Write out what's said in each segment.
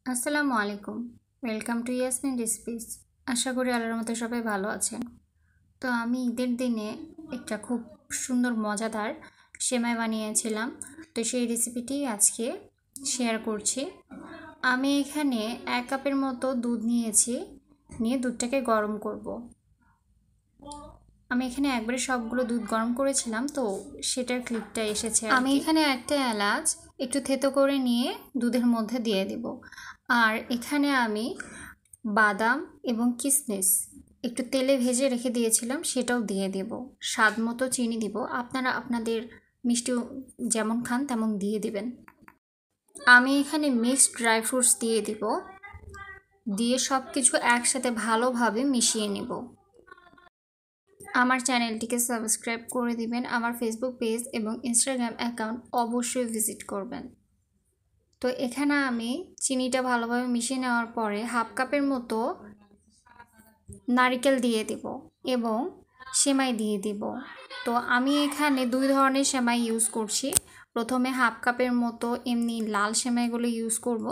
আসসালামু আলাইকুম। Welcome to Yasmin recipes. আশা করি আল্লাহর মতো সবাই ভালো আছেন। তো আমি ঈদের দিনে একটা খুব সুন্দর মজাদার সেমাই বানিয়েছিলাম। তো সেই রেসিপিটি আজকে শেয়ার করছি। আমি এখানে 1 কাপের মতো দুধ নিয়েছি, নিয়ে দুধটাকে গরম করব। আমি এখানে একবারে সবগুলো দুধ গরম করেছিলাম, তো সেটার ক্লিপটা এসেছে। আমি এখানে একটা এলাচ একটু থেতো করে নিয়ে দুধের মধ্যে দিয়ে দিব। আর এখানে আমি বাদাম এবং কিশমিশ একটু তেলে ভেজে রেখে দিয়েছিলাম, সেটাও দিয়ে দেব। স্বাদ মতো চিনি দিব, আপনারা আপনাদের মিষ্টি যেমন খান তেমন দিয়ে দিবেন। আমি এখানে মিক্সড ড্রাই ফ্রুটস দিয়ে দিব, দিয়ে সব কিছু একসাথে ভালোভাবে মিশিয়ে নেব। আমার চ্যানেলটিকে সাবস্ক্রাইব করে দিবেন, আমার ফেসবুক পেজ এবং ইনস্টাগ্রাম অ্যাকাউন্ট অবশ্যই ভিজিট করবেন। তো এখানে আমি চিনিটা ভালোভাবে মিশিয়ে নেওয়ার পরে 1/2 কাপের মতো নারকেল দিয়ে দিব এবং সেমাই দিয়ে দিব। তো আমি এখানে 2 ধরনের সেমাই ইউজ করছি। প্রথমে 1/2 কাপের মতো এমনি লাল সেমাইগুলো ইউজ করব,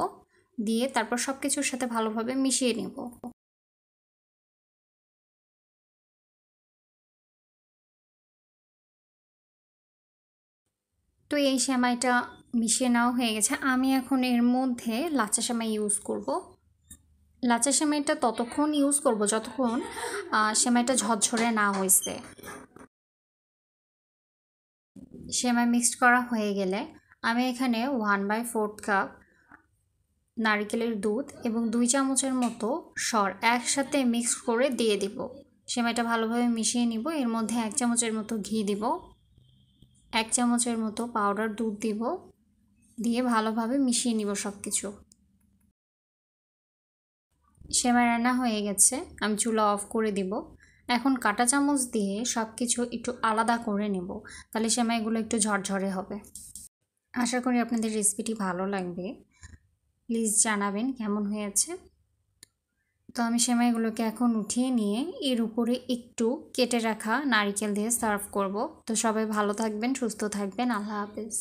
দিয়ে তারপর সব কিছুর সাথে ভালোভাবে মিশিয়ে নেব। তো এই সেমাইটা মিশিয়ে নেওয়া হয়ে গেছে। আমি এখন এর মধ্যে লাচ্চা সেমাই ইউজ করব। লাচ্চা সেমাইটা ততক্ষণ ইউজ করব যতক্ষণ সেমাইটা ঝরঝরে না হয়েছে। সেমাই মিক্সড করা হয়ে গেলে আমি এখানে 1/4 কাপ নারকেলের দুধ এবং 2 চামচের মতো সর একসাথে মিক্স করে দিয়ে দিব। সেমাইটা ভালোভাবে মিশিয়ে নিব। এর মধ্যে 1 চামচের মতো ঘি দিব, 1 চামচের মতো পাউডার দুধ দিব, দিয়ে ভালোভাবে মিশিয়ে নিব সব কিছু। সেমাই রান্না হয়ে গেছে, আমি চুলা অফ করে দিব। এখন কাঁটা চামচ দিয়ে সব কিছু একটু আলাদা করে নেব, তাহলে সেমাইগুলো একটু ঝরঝরে হবে। আশা করি আপনাদের রেসিপিটি ভালো লাগবে। প্লিজ জানাবেন কেমন হয়েছে। তো আমি সেমাইগুলোকে এখন উঠিয়ে নিয়ে এর উপরে একটু কেটে রাখা নারকেল দিয়ে সার্ভ করব। তো সবাই ভালো থাকবেন, সুস্থ থাকবেন। আল্লাহ হাফেজ।